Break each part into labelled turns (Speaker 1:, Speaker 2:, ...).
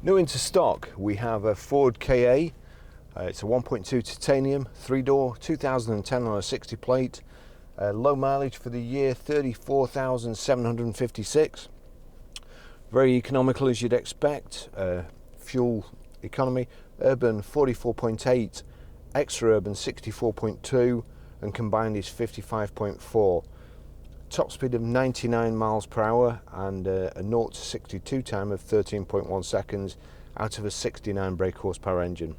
Speaker 1: New into stock, we have a Ford KA. It's a 1.2 titanium, 3-door, 2010 on a 60 plate. Low mileage for the year, 34,756. Very economical as you'd expect. Fuel economy, urban 44.8, extra urban 64.2, and combined is 55.4. Top speed of 99 miles per hour and a 0 to 62 time of 13.1 seconds out of a 69 brake horsepower engine.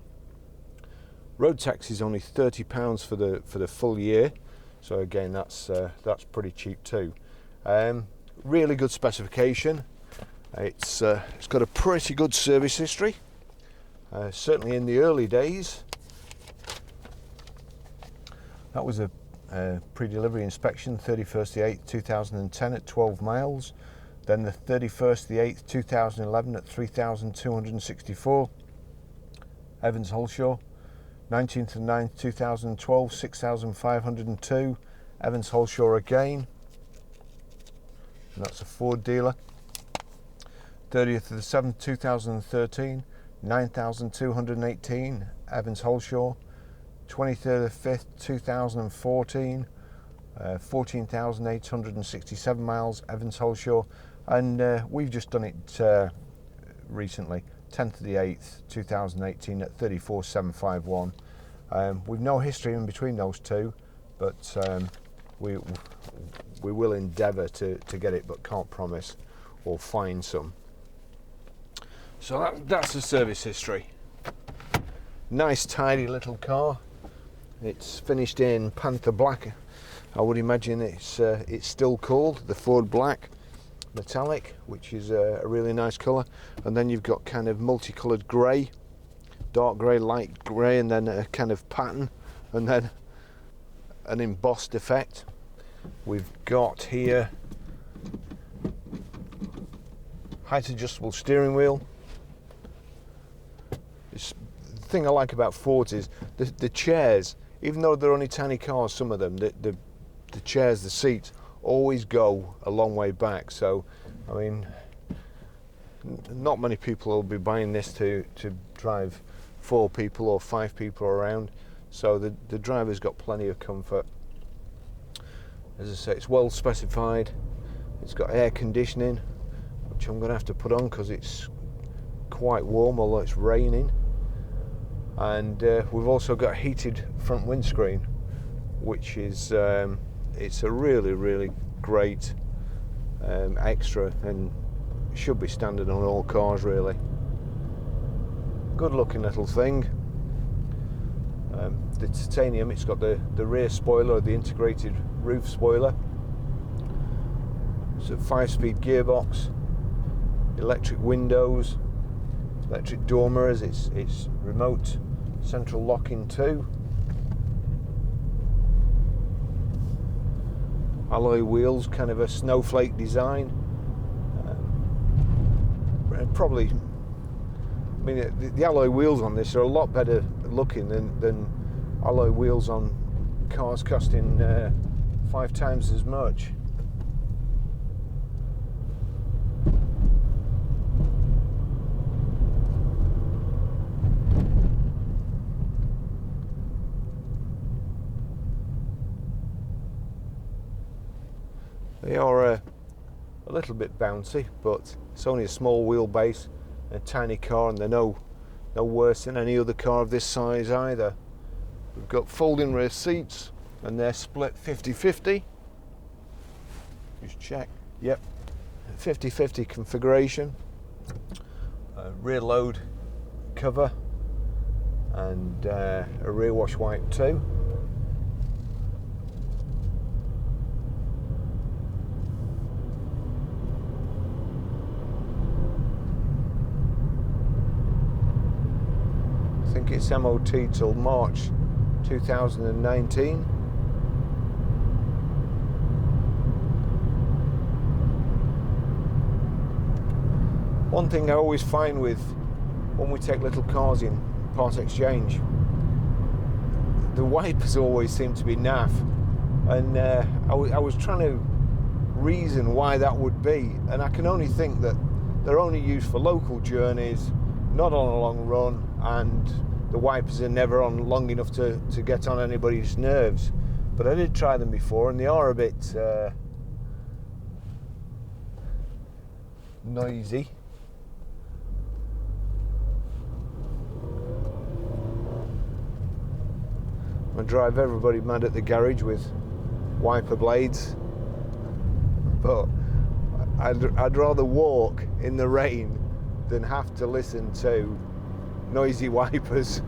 Speaker 1: Road tax is only £30 for the full year, so again that's pretty cheap too. Really good specification. It's got a pretty good service history. Certainly in the early days. That was a pre-delivery inspection, 31st the 8th 2010 at 12 miles, then the 31st the 8th 2011 at 3,264. Evans Holshaw. 19th and 9th 2012 6,502. Evans Holshaw again, and that's a Ford dealer. 30th of the 7th 2013 9,218. Evans Holshaw. 23rd of the 5th 2014 14,867 miles, Evans Holshaw, and we've just done it recently, 10th of the 8th 2018 at 34,751. We've no history in between those two, but we will endeavour to get it, but can't promise or find some. So that's the service history. Nice tidy little car. It's finished in Panther Black. I would imagine it's still called the Ford Black Metallic, which is a really nice colour. And then you've got kind of multicoloured grey, dark grey, light grey, and then a kind of pattern, and then an embossed effect. We've got here height adjustable steering wheel. The thing I like about Fords is the chairs. Even though they're only tiny cars, some of them, the chairs, the seats, always go a long way back. So, I mean, not many people will be buying this to drive 4 people or 5 people around. So the driver's got plenty of comfort. As I say, it's well specified. It's got air conditioning, which I'm going to have to put on because it's quite warm, although it's raining. And we've also got a heated front windscreen, which is it's a really great extra, and should be standard on all cars really. Good looking little thing. The titanium, it's got the rear spoiler, the integrated roof spoiler. It's a 5-speed gearbox, electric windows, electric door mirrors, it's remote central locking too. Alloy wheels, kind of a snowflake design. Probably, I mean, the alloy wheels on this are a lot better looking than alloy wheels on cars costing 5 times as much. They are a little bit bouncy, but it's only a small wheelbase, a tiny car, and they're no worse than any other car of this size either. We've got folding rear seats, and they're split 50-50. Just check. Yep, 50-50 configuration. Rear load cover, and a rear wash wipe too. I think it's MOT till March 2019. One thing I always find with when we take little cars in part exchange, the wipers always seem to be naff, and I was trying to reason why that would be, and I can only think that they're only used for local journeys not on a long run, and the wipers are never on long enough to get on anybody's nerves. But I did try them before, and they are a bit noisy. I drive everybody mad at the garage with wiper blades, but I'd rather walk in the rain than have to listen to noisy wipers.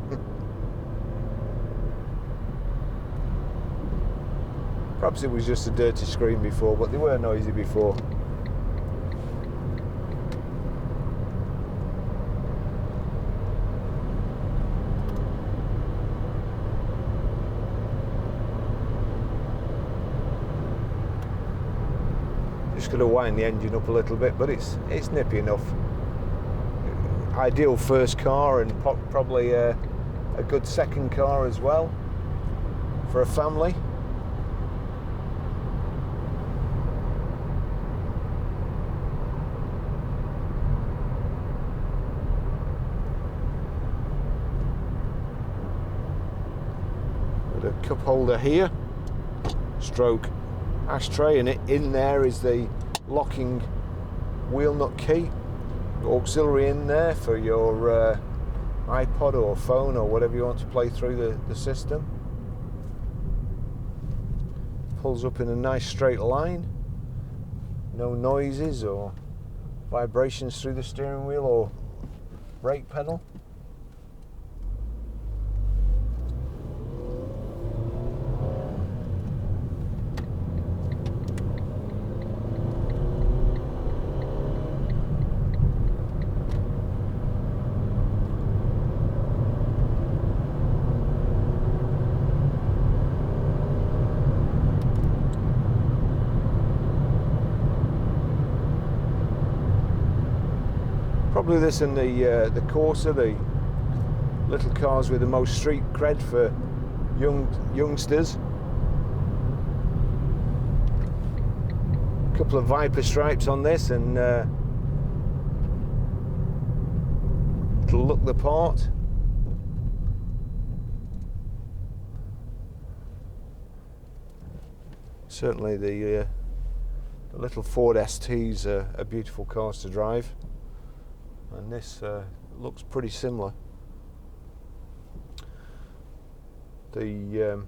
Speaker 1: Perhaps it was just a dirty screen before, but they were noisy before. Just going to wind the engine up a little bit, but it's nippy enough. Ideal first car, and probably a good second car as well for a family. With a cup holder here, stroke ashtray, and in there is the locking wheel nut key. Auxiliary in there for your iPod or phone or whatever you want to play through the system. Pulls up in a nice straight line. No noises or vibrations through the steering wheel or brake pedal. Probably this and the Corsa, the little cars with the most street cred for youngsters. A couple of Viper stripes on this, and it'll look the part. Certainly the little Ford STs are beautiful cars to drive. And this looks pretty similar. The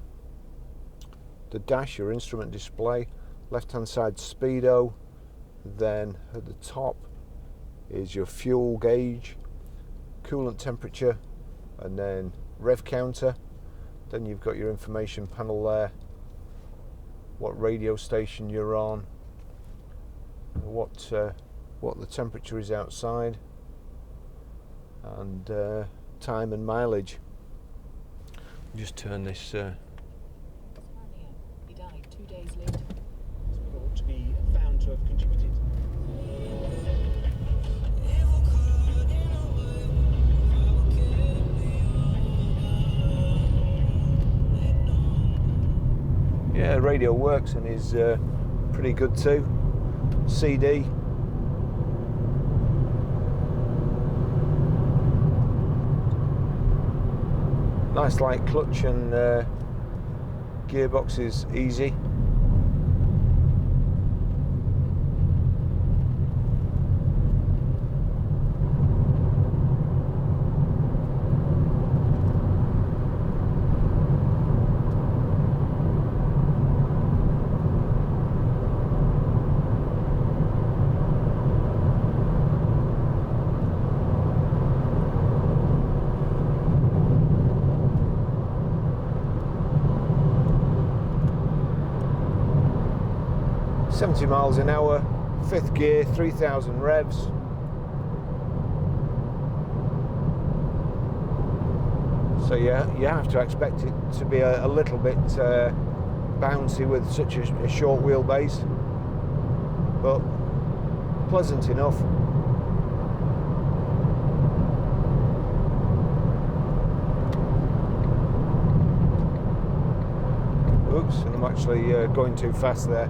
Speaker 1: dash, your instrument display, left hand side speedo, then at the top is your fuel gauge, coolant temperature, and then rev counter. Then you've got your information panel there, what radio station you're on, what the temperature is outside, and time and mileage. Just turn this.
Speaker 2: He died 2 days later. Thought to be found to have contributed.
Speaker 1: Yeah, radio works and is pretty good too. CD. Nice light clutch, and gearbox is easy. .70 miles an hour, 5th gear, 3,000 revs. So yeah, you have to expect it to be a little bit bouncy with such a short wheelbase, but pleasant enough. Oops, and I'm actually going too fast there.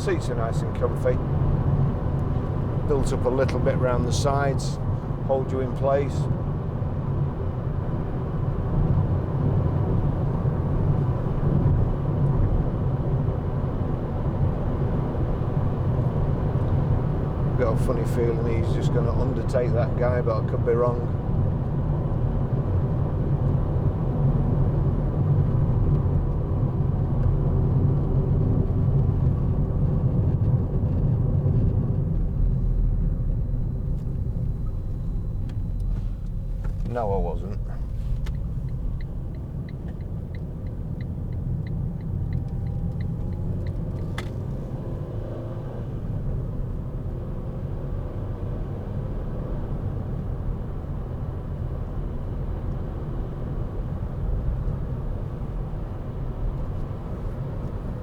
Speaker 1: Seats are nice and comfy. Built up a little bit around the sides, hold you in place. Got a funny feeling he's just going to undertake that guy, but I could be wrong. No, I wasn't.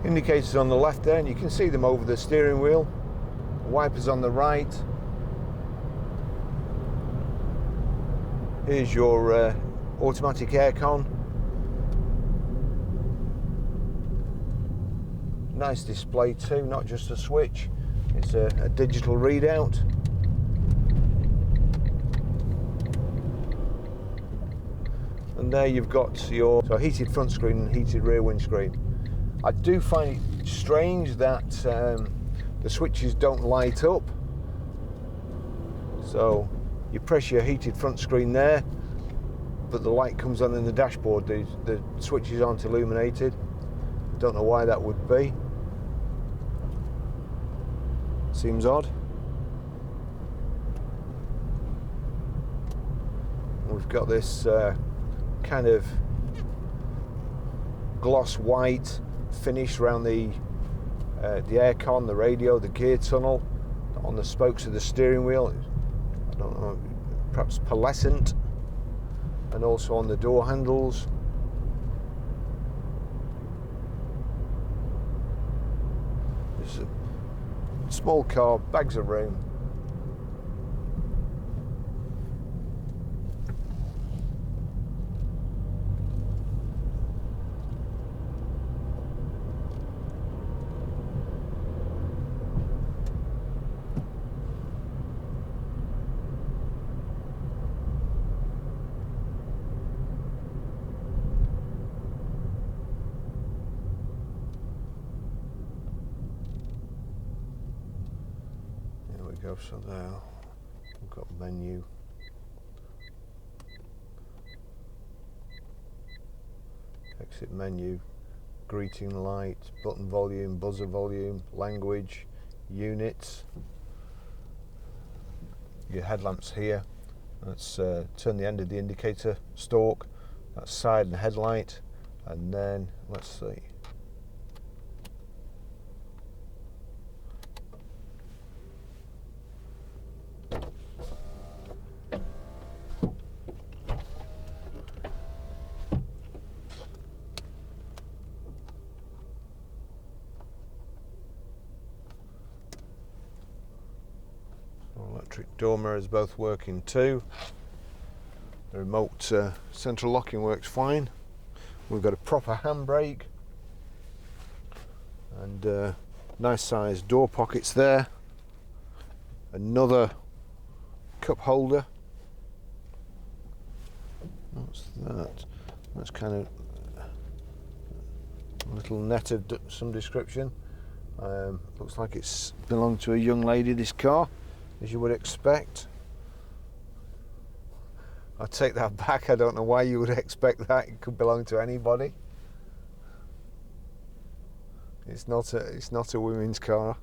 Speaker 1: Indicators on the left there, and you can see them over the steering wheel. Wipers on the right. Here's your automatic aircon. Nice display too, not just a switch, it's a digital readout. And there you've got your heated front screen and heated rear windscreen. I do find it strange that the switches don't light up. So you press your heated front screen there, but the light comes on in the dashboard. The switches aren't illuminated. Don't know why that would be. Seems odd. We've got this kind of gloss white finish around the aircon, the radio, the gear tunnel, on the spokes of the steering wheel. I don't know, perhaps pearlescent, and also on the door handles. It's a small car, bags of room. Go, so there we've got menu, exit menu, greeting light, button volume, buzzer volume, language, units, your headlamps here. Let's turn the end of the indicator stalk, that's side and headlight, and then let's see. Electric door mirrors both working too. The remote central locking works fine. We've got a proper handbrake and nice sized door pockets there. Another cup holder. What's that? That's kind of a little net of some description. Looks like it's belonged to a young lady, this car, as you would expect. I take that back. I don't know why you would expect that. It could belong to anybody. It's not a women's car.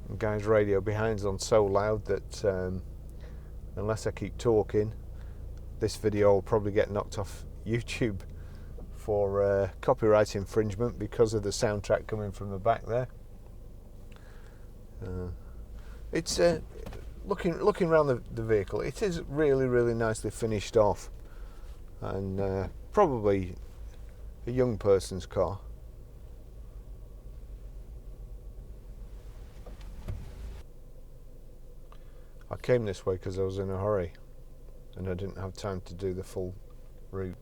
Speaker 1: The guy's radio behind's on so loud that unless I keep talking, this video will probably get knocked off YouTube for copyright infringement because of the soundtrack coming from the back there. It's looking around the vehicle, it is really nicely finished off, and probably a young person's car. came this way because I was in a hurry and I didn't have time to do the full route.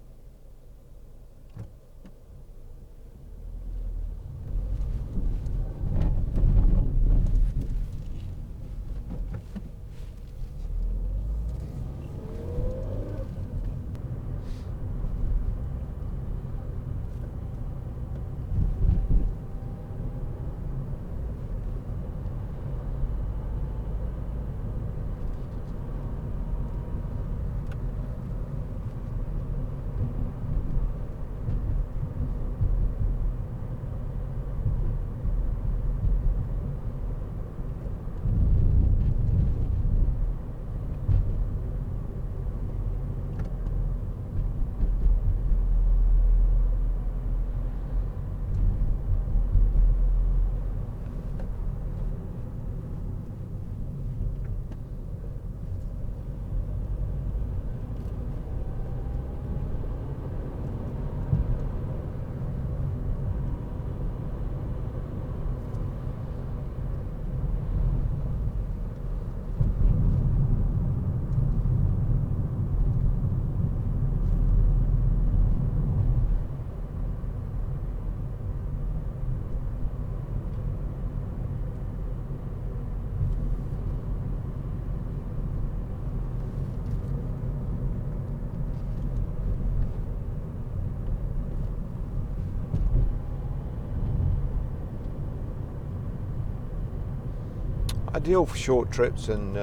Speaker 1: Ideal for short trips and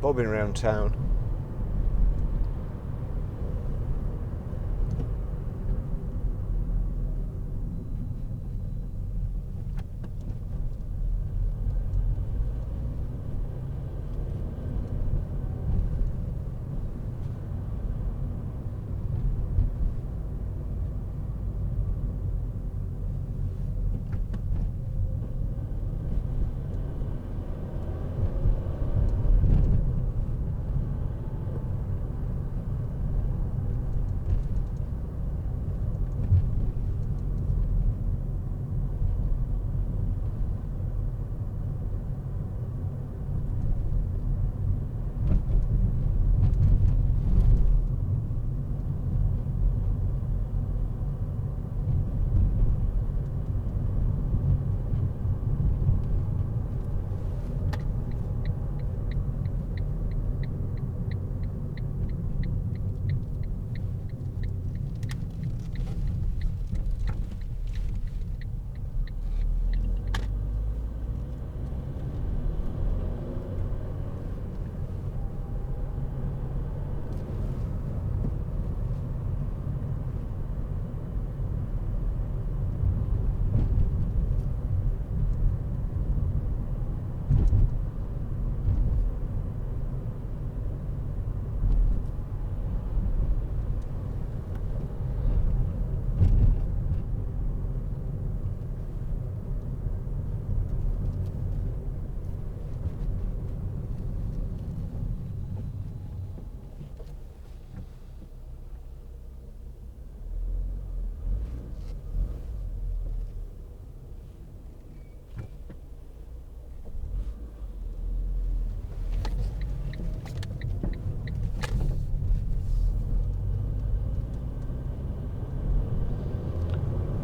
Speaker 1: bobbing around town.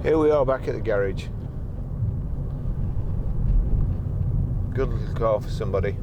Speaker 1: Here we are back at the garage. Good little car for somebody.